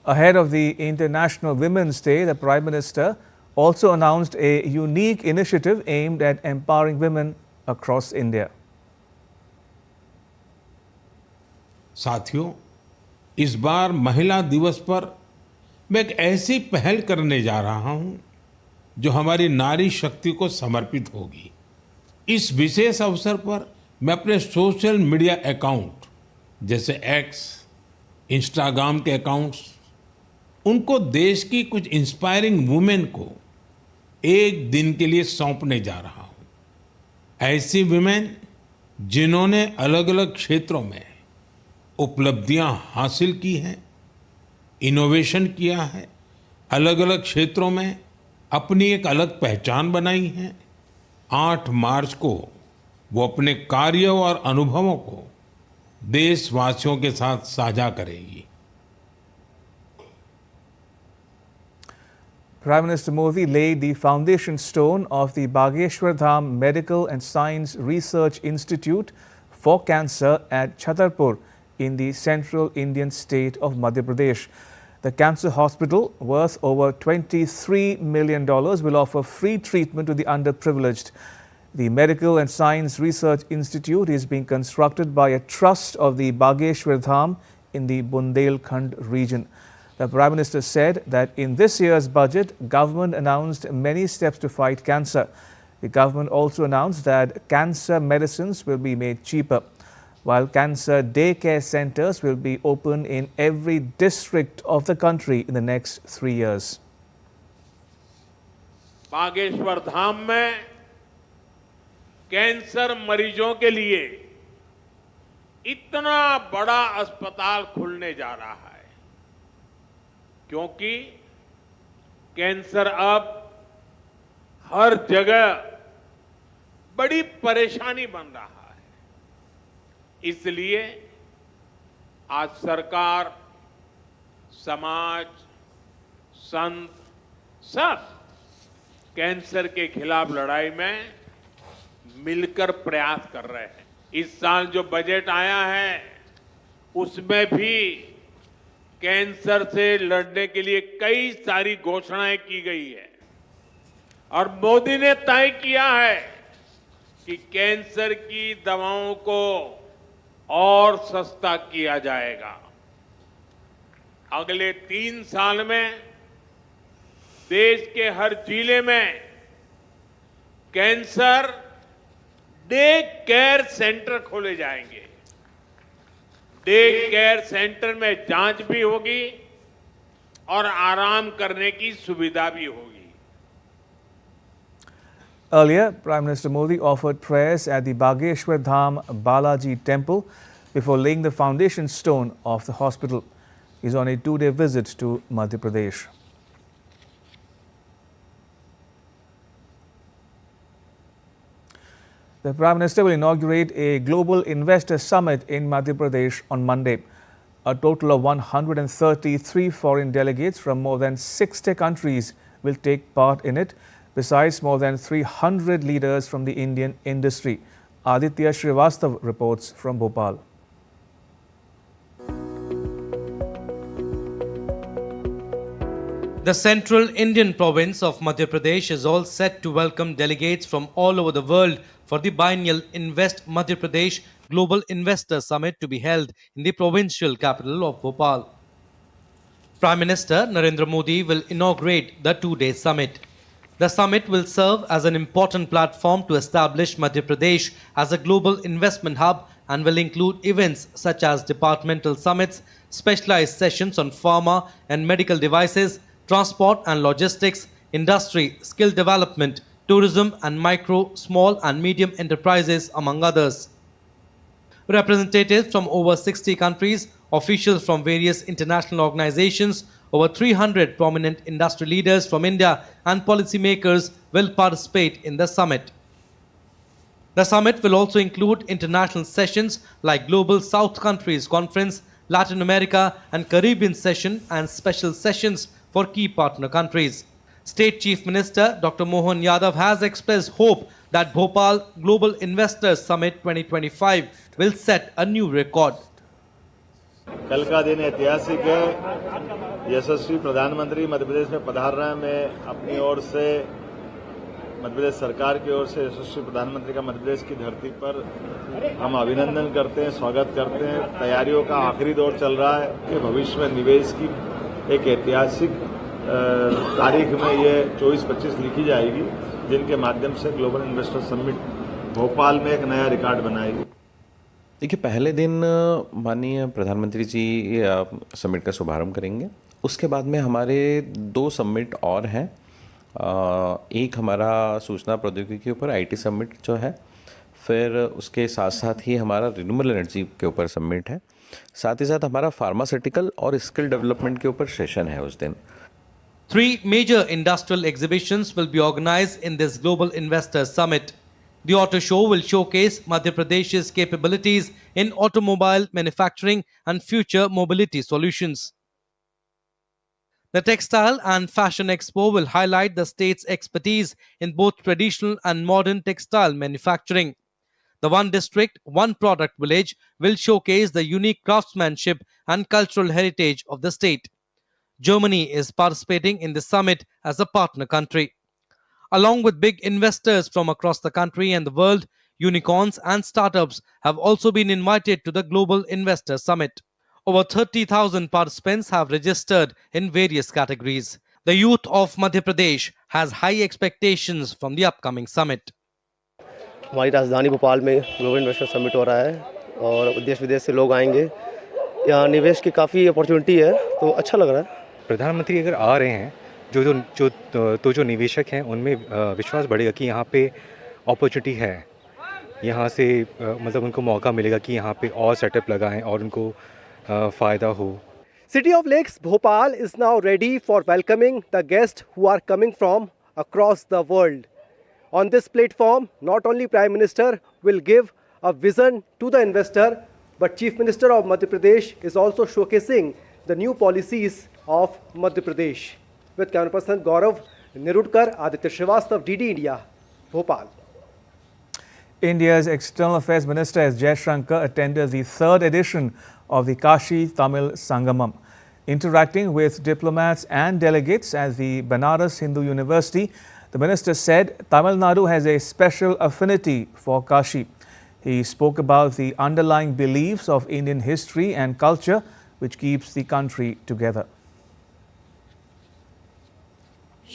Speaker 1: Ahead of the International Women's Day, the Prime Minister also announced a unique initiative aimed at empowering women across India.
Speaker 16: साथियों, इस बार महिला दिवस पर मैं एक ऐसी पहल करने जा रहा हूं जो हमारी नारी शक्ति को समर्पित होगी। इस विशेष अवसर पर मैं अपने सोशल मीडिया अकाउंट जैसे एक्स, इंस्टाग्राम के अकाउंट्स, उनको देश की कुछ इंस्पायरिंग वुमेन को एक दिन के लिए सौंपने जा रहा हूं। ऐसी वुमेन जिन्होंने अलग अलग क्षेत्रों में उपलब्धियां हासिल की हैं, इनोवेशन किया है, अलग अलग क्षेत्रों में अपनी एक अलग पहचान बनाई है। 8 मार्च को वो अपने कार्य और अनुभवों को देशवासियों के साथ साझा करेगी।
Speaker 1: Prime Minister Modi laid the foundation stone of the Bageshwar Dham Medical and Science Research Institute for Cancer at Chhatarpur in the central Indian state of Madhya Pradesh. The cancer hospital, worth over $23 million, will offer free treatment to the underprivileged. The Medical and Science Research Institute is being constructed by a trust of the Bageshwar Dham in the Bundelkhand region. The Prime Minister said that in this year's budget, government announced many steps to fight cancer. The government also announced that cancer medicines will be made cheaper, while cancer daycare centers will be open in every district of the country in the next 3 years.
Speaker 17: Bageshwar Dham में cancer मरीजों के लिए इतना बड़ा अस्पताल खुलने जा रहा है, क्योंकि कैंसर अब हर जगह बड़ी परेशानी बन रहा है। इसलिए आज सरकार, समाज, संत सब कैंसर के खिलाफ लड़ाई में मिलकर प्रयास कर रहे हैं। इस साल जो बजट आया है उसमें भी कैंसर से लड़ने के लिए कई सारी घोषणाएं की गई है और मोदी ने तय किया है कि कैंसर की दवाओं को और सस्ता किया जाएगा। अगले 3 साल में देश के हर जिले में कैंसर डे केयर सेंटर खोले जाएंगे। डे केयर सेंटर में जांच भी होगी और आराम करने की सुविधा भी होगी।
Speaker 1: Earlier, Prime Minister Modi offered prayers at the Bageshwar Dham Balaji temple before laying the foundation stone of the hospital. He's on a 2-day visit to Madhya Pradesh. The Prime Minister will inaugurate a Global Investor Summit in Madhya Pradesh on Monday. A total of 133 foreign delegates from more than 60 countries will take part in it, besides more than 300 leaders from the Indian industry. Aditya Srivastav reports from Bhopal.
Speaker 18: The central Indian province of Madhya Pradesh is all set to welcome delegates from all over the world for the biennial Invest Madhya Pradesh Global Investor Summit to be held in the provincial capital of Bhopal. Prime Minister Narendra Modi will inaugurate the 2-day summit. The summit will serve as an important platform to establish Madhya Pradesh as a global investment hub and will include events such as departmental summits, specialized sessions on pharma and medical devices, transport and logistics, industry, skill development, tourism and micro, small and medium enterprises, among others. Representatives from over 60 countries, officials from various international organizations, over 300 prominent industry leaders from India and policymakers will participate in the summit. The summit will also include international sessions like Global South Countries Conference, Latin America and Caribbean session and special sessions for key partner countries. State Chief Minister Dr. Mohan Yadav has expressed hope that Bhopal Global Investors Summit 2025 will set a new record.
Speaker 19: कल का दिन ऐतिहासिक है। यशस्वी प्रधानमंत्री मध्य प्रदेश में पधार रहे हैं। मैं अपनी ओर से मध्य प्रदेश सरकार की ओर से यशस्वी प्रधानमंत्री का मध्य प्रदेश की धरती पर हम अभिनंदन करते हैं, स्वागत करते हैं। तैयारियों का आखिरी दौर चल रहा है कि भविष्य में निवेश की एक ऐतिहासिक तारीख में ये 24-25 लिखी जाएगी, जिनके माध्यम से ग्लोबल इन्वेस्टर समिट भोपाल में एक नया रिकॉर्ड बनाएगी।
Speaker 20: देखिए, पहले दिन माननीय प्रधानमंत्री जी समिट का शुभारंभ करेंगे। उसके बाद में हमारे 2 समिट और हैं। एक हमारा सूचना प्रौद्योगिकी के ऊपर आईटी समिट जो है, फिर उसके साथ साथ ही हमारा रिन्यूएबल एनर्जी के ऊपर समिट है। साथ ही साथ हमारा फार्मास्यूटिकल और स्किल डेवलपमेंट के ऊपर सेशन है उस दिन।
Speaker 18: 3 major industrial exhibitions will be organized in this Global Investors Summit. The auto show will showcase Madhya Pradesh's capabilities in automobile manufacturing and future mobility solutions. The Textile and Fashion Expo will highlight the state's expertise in both traditional and modern textile manufacturing. The One District, One Product Village will showcase the unique craftsmanship and cultural heritage of the state. Germany is participating in the summit as a partner country. Along with big investors from across the country and the world, unicorns and startups have also been invited to the Global Investor Summit. Over 30,000 participants have registered in various categories. The youth of Madhya Pradesh has high expectations from the upcoming summit.
Speaker 21: हमारी राजधानी भोपाल में global investor summit हो रहा है और देश विदेश से लोग आएंगे। यहाँ निवेश की काफ़ी अपॉर्चुनिटी है, तो अच्छा लग रहा है।
Speaker 22: प्रधानमंत्री अगर आ रहे हैं, जो निवेशक हैं उनमें विश्वास बढ़ेगा कि यहाँ पे अपॉर्चुनिटी है। यहाँ से मतलब उनको मौका मिलेगा कि यहाँ पे और सेटअप लगाएं और उनको फ़ायदा हो।
Speaker 23: City of Lakes, Bhopal is now ready for welcoming the guests who are coming from across the world. On this platform, not only Prime Minister will give a vision to the investor, but Chief Minister of Madhya Pradesh is also showcasing the new policies of Madhya Pradesh. With camera person Gaurav, Nirudkar, Aditya Srivastav, DD India, Bhopal.
Speaker 1: India's External Affairs Minister S. Jaishankar attended the third edition of the Kashi Tamil Sangamam. Interacting with diplomats and delegates at the Banaras Hindu University, the minister said Tamil Nadu has a special affinity for Kashi. He spoke about the underlying beliefs of Indian history and culture which keeps the country together.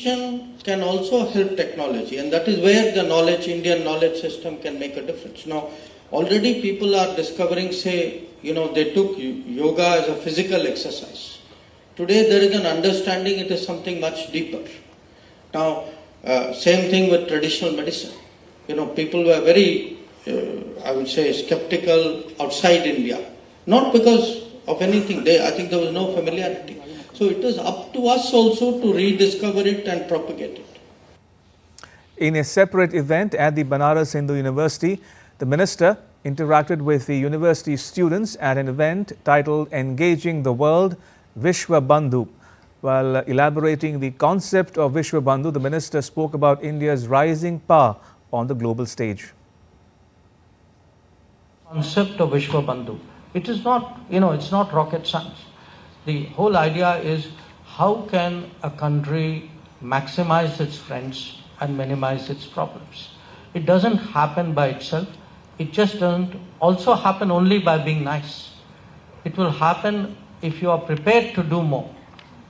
Speaker 3: Can also help technology, and that is where the Indian knowledge system can make a difference. Now, already people are discovering, say, they took yoga as a physical exercise. Today there is an understanding it is something much deeper. Now, same thing with traditional medicine. People were very, I would say, skeptical outside India. Not because of anything, I think there was no familiarity. So it is up to us also to rediscover it and propagate it.
Speaker 1: In a separate event at the Banaras Hindu University, the minister interacted with the university students at an event titled Engaging the World, Vishwa Bandhu. While elaborating the concept of Vishwa Bandhu, the minister spoke about India's rising power on the global stage.
Speaker 4: Concept of Vishwa Bandhu. It is not, it's not rocket science. The whole idea is how can a country maximize its friends and minimize its problems. It doesn't happen by itself. It just doesn't also happen only by being nice. It will happen if you are prepared to do more.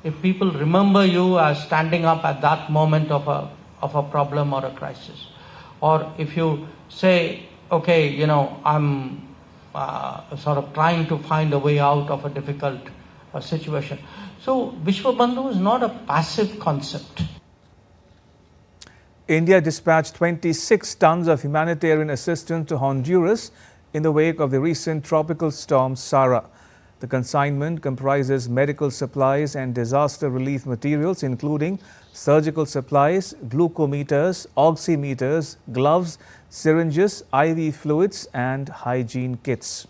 Speaker 4: If people remember you as standing up at that moment of a problem or a crisis. Or if you say, okay, I'm sort of trying to find a way out of a difficult situation. So Vishwa Bandhu is not a passive concept.
Speaker 1: India dispatched 26 tons of humanitarian assistance to Honduras in the wake of the recent tropical storm Sara. The consignment comprises medical supplies and disaster relief materials including surgical supplies, glucometers, oximeters, gloves, syringes, IV fluids and hygiene kits.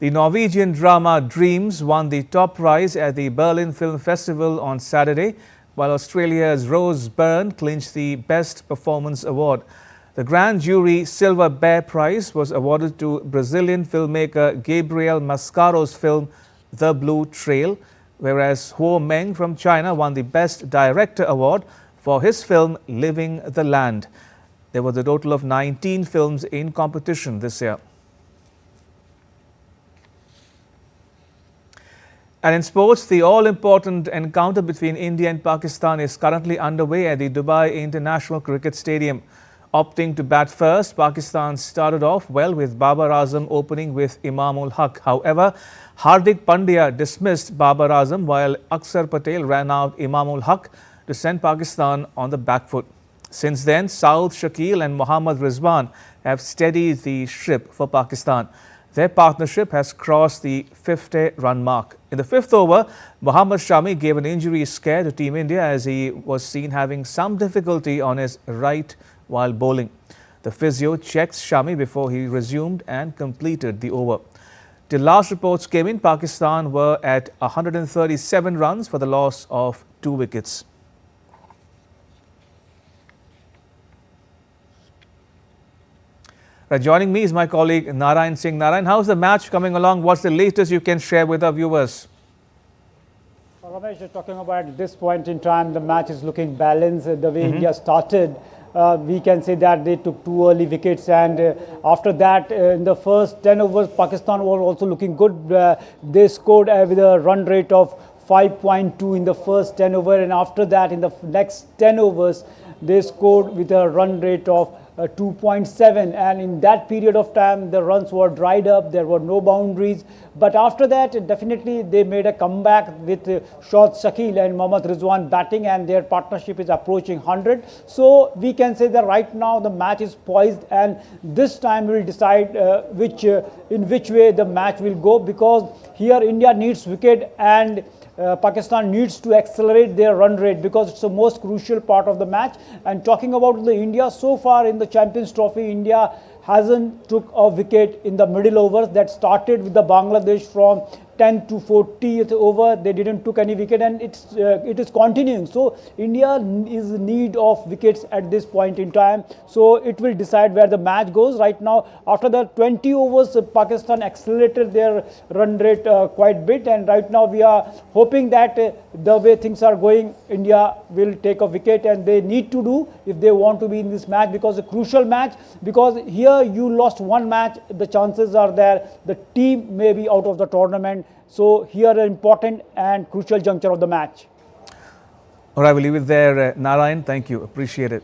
Speaker 1: The Norwegian drama Dreams won the top prize at the Berlin Film Festival on Saturday, while Australia's Rose Byrne clinched the Best Performance Award. The Grand Jury Silver Bear Prize was awarded to Brazilian filmmaker Gabriel Mascaro's film The Blue Trail, whereas Huo Meng from China won the Best Director Award for his film Living the Land. There was a total of 19 films in competition this year. And in sports, the all-important encounter between India and Pakistan is currently underway at the Dubai International Cricket Stadium. Opting to bat first, Pakistan started off well with Babar Azam opening with Imamul Haq. However, Hardik Pandya dismissed Babar Azam while Aksar Patel ran out Imamul Haq to send Pakistan on the back foot. Since then, Saud Shakil and Mohammad Rizwan have steadied the ship for Pakistan. Their partnership has crossed the 50-run mark. In the fifth over, Mohammad Shami gave an injury scare to Team India as he was seen having some difficulty on his right while bowling. The physio checked Shami before he resumed and completed the over. Till last reports came in, Pakistan were at 137 runs for the loss of 2 wickets. Joining me is my colleague Narayan Singh. Narayan, how's the match coming along? What's the latest you can share with our viewers?
Speaker 5: Ramesh, talking about at this point in time, the match is looking balanced. The way India started, we can say that they took 2 early wickets, and after that, in the first 10 overs, Pakistan were also looking good. They scored with a run rate of 5.2 in the first 10 overs, and after that, in the next 10 overs, they scored with a run rate of 2.7, and in that period of time the runs were dried up, there were no boundaries. But after that, definitely they made a comeback with Saud Shakil and Mohammad Rizwan batting, and their partnership is approaching 100. So we can say that right now the match is poised, and this time we will decide in which way the match will go, because here India needs wicket and Pakistan needs to accelerate their run rate, because it's the most crucial part of the match. And talking about the India, so far in the Champions Trophy, India hasn't took a wicket in the middle overs. That started with the Bangladesh from 10th to 40th over. They didn't took any wicket, and it is continuing. So India is in need of wickets at this point in time. So it will decide where the match goes. Right now, after the 20 overs, Pakistan accelerated their run rate quite bit, and right now we are hoping that the way things are going, India will take a wicket, and they need to do if they want to be in this match, because a crucial match, because here you lost one match, the chances are there the team may be out of the tournament. So here an important and crucial juncture of the match.
Speaker 1: All right, we'll leave it there. Narayan, thank you. Appreciate it.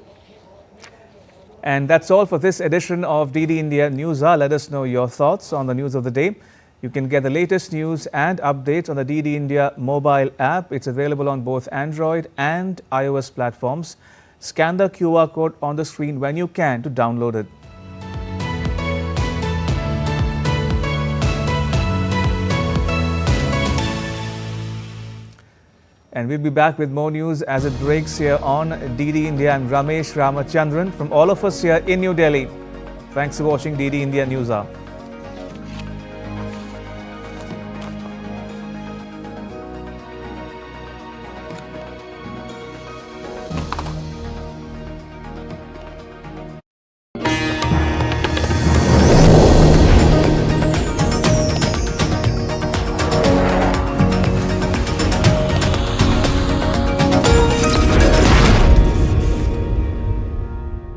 Speaker 1: And that's all for this edition of DD India News Hour. Let us know your thoughts on the news of the day. You can get the latest news and updates on the DD India mobile app. It's available on both Android and iOS platforms. Scan the QR code on the screen when you can to download it. And we'll be back with more news as it breaks here on DD India. I'm Ramesh Ramachandran from all of us here in New Delhi. Thanks for watching DD India News Hour.